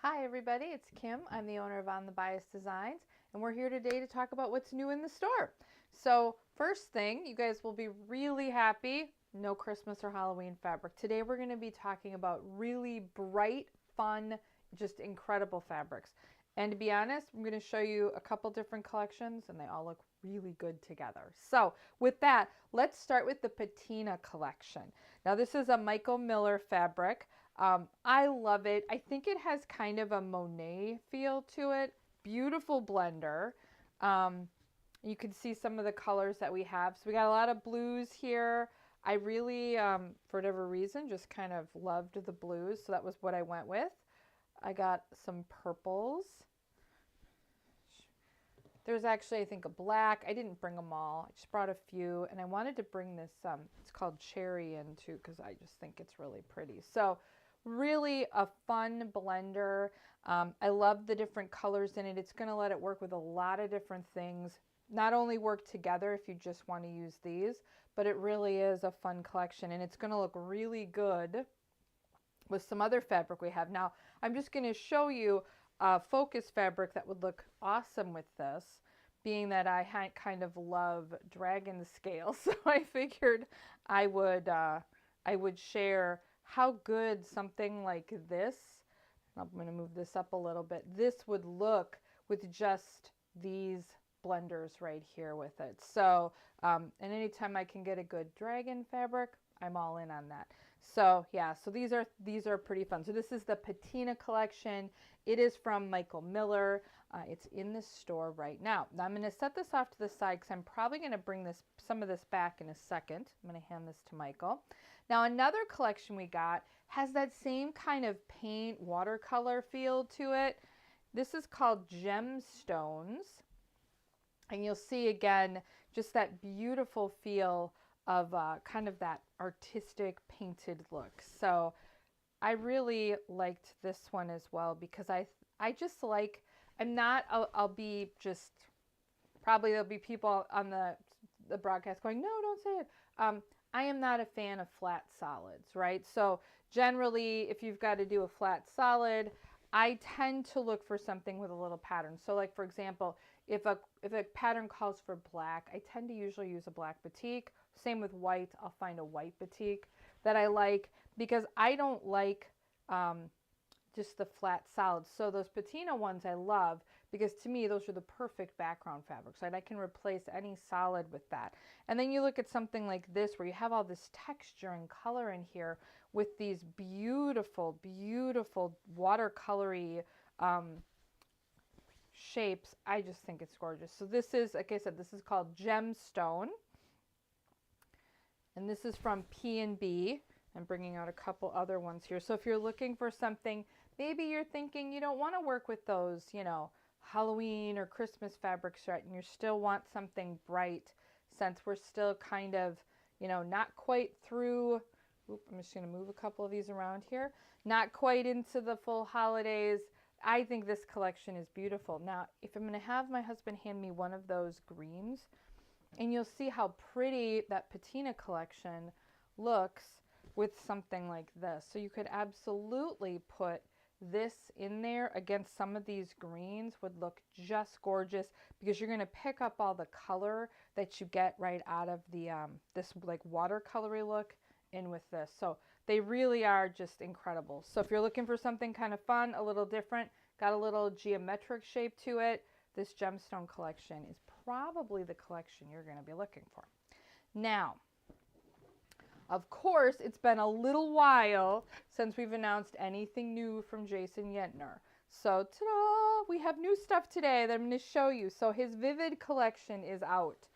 Hi everybody, it's Kim. I'm the owner of On the Bias Designs, and we're here today to talk about what's new in the store. So first thing, you guys will be really happy, no Christmas or Halloween fabric. Today we're going to be talking about really bright, fun, just incredible fabrics. And to be honest, I'm going to show you a couple different collections and they all look really good together. So with that, let's start with the Patina collection. Now this is a Michael Miller fabric. I love it. I think it has kind of a Monet feel to it. Beautiful blender. You can see some of the colors that we have. So we got a lot of blues here. I really, for whatever reason, just kind of loved the blues. So that was what I went with. I got some purples. There's actually, I think, a black. I didn't bring them all. I just brought a few. And I wanted to bring this, it's called Cherry in too, because I just think it's really pretty. So really a fun blender. I love the different colors in it. It's going to let it work with a lot of different things. Not only work together if you just want to use these, but it really is a fun collection. And it's going to look really good with some other fabric we have. Now, I'm just going to show you a focus fabric that would look awesome with this, being that I kind of love dragon scale. So I figured I would share how good something like this, I'm going to move this up a little bit, this would look with just these blenders right here with it. So, and anytime I can get a good dragon fabric, I'm all in on that. So yeah, so these are pretty fun. So this is the Patina collection. It is from Michael Miller. It's in the store right now. Now I'm going to set this off to the side because I'm probably going to bring some of this back in a second. I'm going to hand this to Michael. Now another collection we got has that same kind of paint watercolor feel to it. This is called Gemstones. And you'll see again just that beautiful feel of kind of that artistic painted look. So I really liked this one as well because I just like, I'll be just, probably there'll be people on the broadcast going, no, don't say it. I am not a fan of flat solids, right? So generally, if you've got to do a flat solid, I tend to look for something with a little pattern. So like, for example, if a pattern calls for black, I tend to usually use a black batik. Same with white, I'll find a white batik that I like because I don't like just the flat solids. So those patina ones I love because to me those are the perfect background fabrics, right? I can replace any solid with that. And then you look at something like this where you have all this texture and color in here with these beautiful, beautiful watercolory shapes. I just think it's gorgeous. So this is, like I said, this is called Gemstone. And this is from P&B. I'm bringing out a couple other ones here. So if you're looking for something, maybe you're thinking you don't want to work with those, Halloween or Christmas fabrics, right? And you still want something bright since we're still kind of, not quite through. I'm just going to move a couple of these around here. Not quite into the full holidays. I think this collection is beautiful. Now, if I'm going to have my husband hand me one of those greens, and you'll see how pretty that Patina collection looks with something like this. So you could absolutely put this in there against some of these greens, would look just gorgeous because you're going to pick up all the color that you get right out of the this like watercolory look in with this. So they really are just incredible. So if you're looking for something kind of fun, a little different, got a little geometric shape to it, this gemstone collection is probably the collection you're going to be looking for. Now, of course, it's been a little while since we've announced anything new from Jason Yentner. So, ta-da! We have new stuff today that I'm going to show you. So his Vivid collection is out.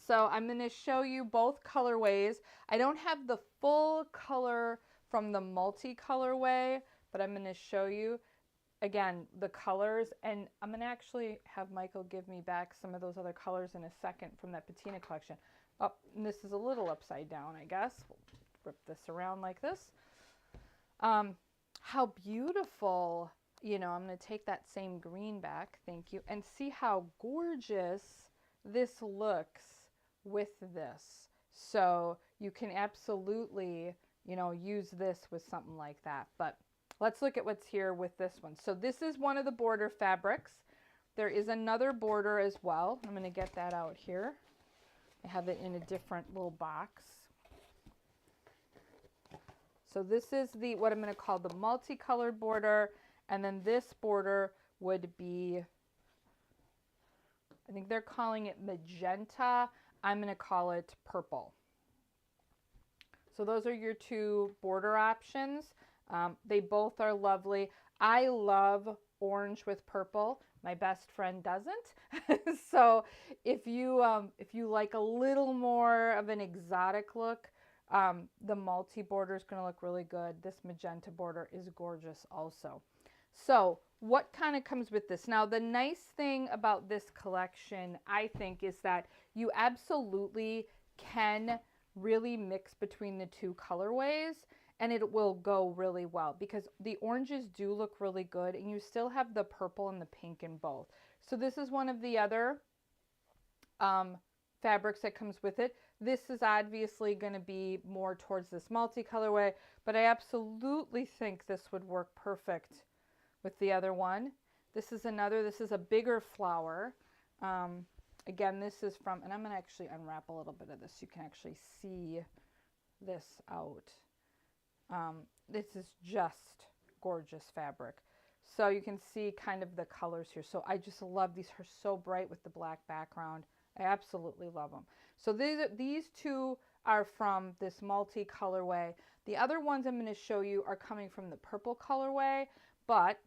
So I'm going to show you both colorways. I don't have the full color from the multi-colorway, but I'm going to show you again the colors, and I'm going to actually have Michael give me back some of those other colors in a second from that Patina collection. Oh, and this is a little upside down, I guess. We'll rip this around like this. How beautiful, I'm going to take that same green back, thank you, and see how gorgeous this looks with this. So you can absolutely, use this with something like that. But let's look at what's here with this one. So this is one of the border fabrics. There is another border as well. I'm going to get that out here. I have it in a different little box. So this is the, what I'm going to call the multicolored border, and then this border would be, I think they're calling it magenta. I'm going to call it purple. So those are your two border options. They both are lovely. I love orange with purple. My best friend doesn't. So if you like a little more of an exotic look, the multi border is going to look really good. This magenta border is gorgeous also. So what kind of comes with this? Now, the nice thing about this collection, I think, is that you absolutely can really mix between the two colorways, and it will go really well because the oranges do look really good, and you still have the purple and the pink in both. So this is one of the other fabrics that comes with it. This is obviously going to be more towards this multi-colorway, but I absolutely think this would work perfect with the other one. This is another, this is a bigger flower. Again, this is from, and I'm going to actually unwrap a little bit of this so you can actually see this out. This is just gorgeous fabric. So you can see kind of the colors here. So I just love these. Are so bright with the black background. I absolutely love them. So these two are from this multi colorway. The other ones I'm going to show you are coming from the purple colorway, but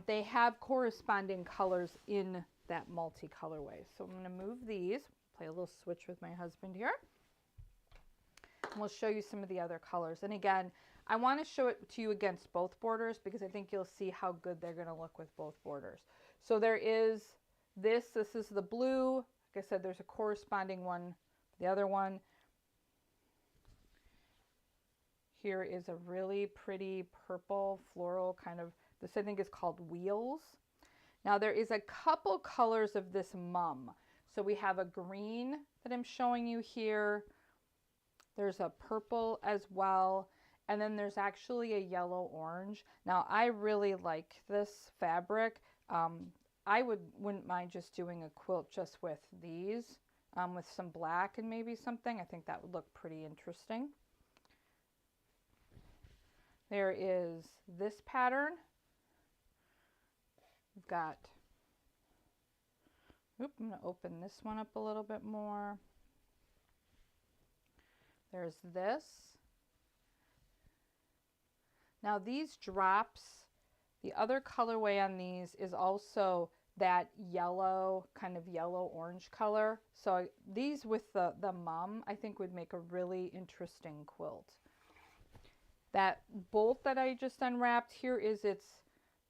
they have corresponding colors in that multi colorway. So I'm going to move these, play a little switch with my husband here, and we'll show you some of the other colors. And again, I want to show it to you against both borders because I think you'll see how good they're going to look with both borders. So there is this is the blue. Like I said, there's a corresponding one, the other one. Here is a really pretty purple floral kind of, this I think is called Wheels. Now there is a couple colors of this mum. So we have a green that I'm showing you here. There's a purple as well. And then there's actually a yellow orange. Now I really like this fabric. I wouldn't mind just doing a quilt just with these, with some black and maybe something. I think that would look pretty interesting. There is this pattern. We've got, I'm going to open this one up a little bit more. There's this. Now these drops, the other colorway on these is also that yellow, kind of yellow-orange color. So these with the mum, I think would make a really interesting quilt. That bolt that I just unwrapped here is its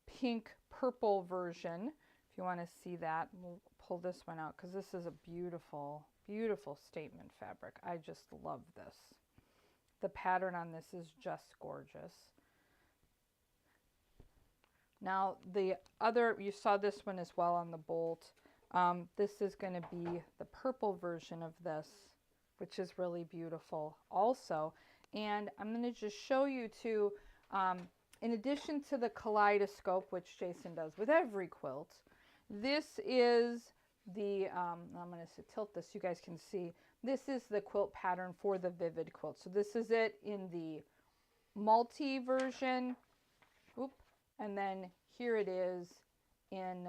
pink purple version. If you want to see that, we'll pull this one out because this is a beautiful, beautiful statement fabric. I just love this. The pattern on this is just gorgeous. Now the other, you saw this one as well on the bolt. This is going to be the purple version of this, which is really beautiful also. And I'm going to just show you too, in addition to the kaleidoscope, which Jason does with every quilt, this is the, I'm going to tilt this so you guys can see, this is the quilt pattern for the Vivid quilt. So this is it in the multi version. Oop. And then here it is in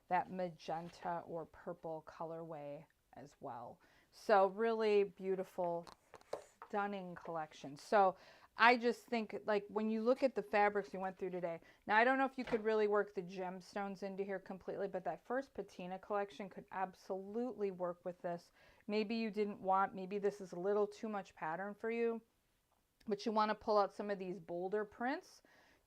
that magenta or purple colorway as well. So really beautiful, stunning collection. So I just think, like, when you look at the fabrics we went through today, now I don't know if you could really work the gemstones into here completely, but that first patina collection could absolutely work with this. Maybe you didn't want, maybe this is a little too much pattern for you, but you want to pull out some of these bolder prints.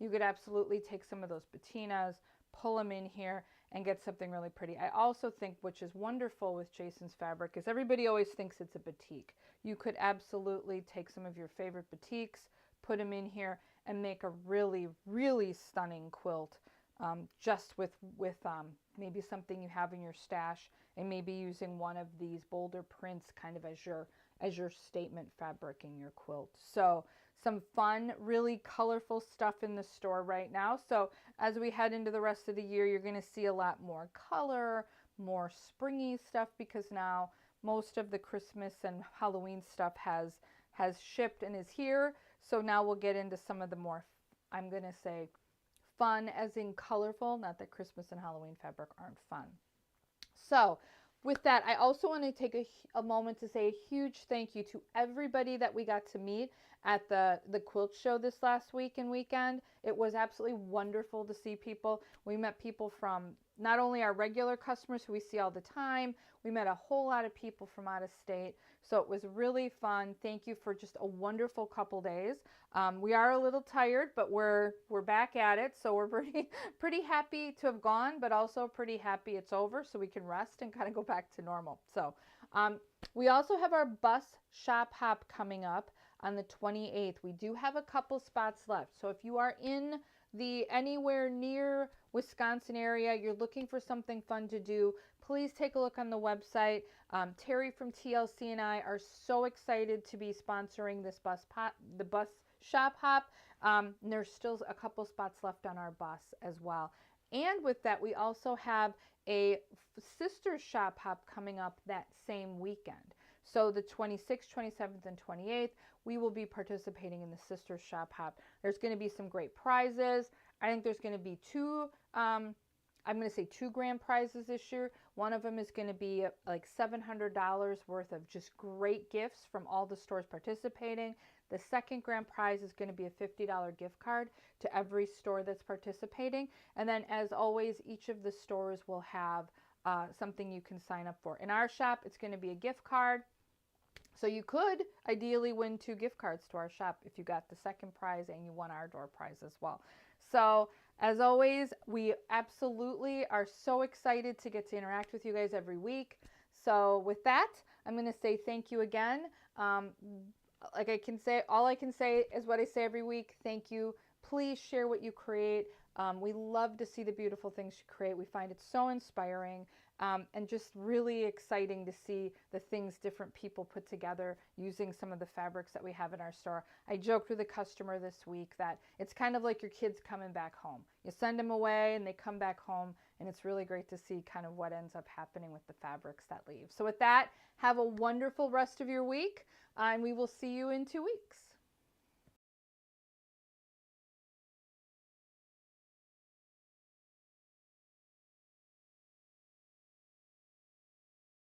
You could absolutely take some of those patinas, pull them in here, and get something really pretty. I also think, which is wonderful with Jason's fabric, is everybody always thinks it's a batik. You could absolutely take some of your favorite batiks, put them in here, and make a really, really stunning quilt just with maybe something you have in your stash, and maybe using one of these bolder prints kind of as your statement fabric in your quilt. So some fun, really colorful stuff in the store right now. So as we head into the rest of the year, you're going to see a lot more color, more springy stuff, because now most of the Christmas and Halloween stuff has shipped and is here. So now we'll get into some of the more, I'm going to say, fun as in colorful, not that Christmas and Halloween fabric aren't fun. So with that, I also want to take a moment to say a huge thank you to everybody that we got to meet at the quilt show this last week and weekend. It was absolutely wonderful to see people. We met people from not only our regular customers who we see all the time, we met a whole lot of people from out of state. So it was really fun. Thank you for just a wonderful couple days. We are a little tired, but we're back at it. So we're pretty happy to have gone, but also pretty happy it's over so we can rest and kind of go back to normal. So we also have our bus shop hop coming up on the 28th. We do have a couple spots left. So if you are in the anywhere near Wisconsin area, you're looking for something fun to do, please take a look on the website. Terry from TLC and I are so excited to be sponsoring this the bus shop hop. And there's still a couple spots left on our bus as well. And with that, we also have a sister shop hop coming up that same weekend. So the 26th, 27th, and 28th, we will be participating in the sister shop hop. There's going to be some great prizes. I think there's going to be two grand prizes this year. One of them is going to be like $700 worth of just great gifts from all the stores participating. The second grand prize is going to be a $50 gift card to every store that's participating. And then, as always, each of the stores will have something you can sign up for. In our shop, it's going to be a gift card. So you could ideally win 2 gift cards to our shop if you got the second prize and you won our door prize as well. So as always, we absolutely are so excited to get to interact with you guys every week. So with that, I'm going to say thank you again. Like all I can say is what I say every week. Thank you. Please share what you create. We love to see the beautiful things you create. We find it so inspiring and just really exciting to see the things different people put together using some of the fabrics that we have in our store. I joked with a customer this week that it's kind of like your kids coming back home. You send them away and they come back home, and it's really great to see kind of what ends up happening with the fabrics that leave. So with that, have a wonderful rest of your week, and we will see you in 2 weeks.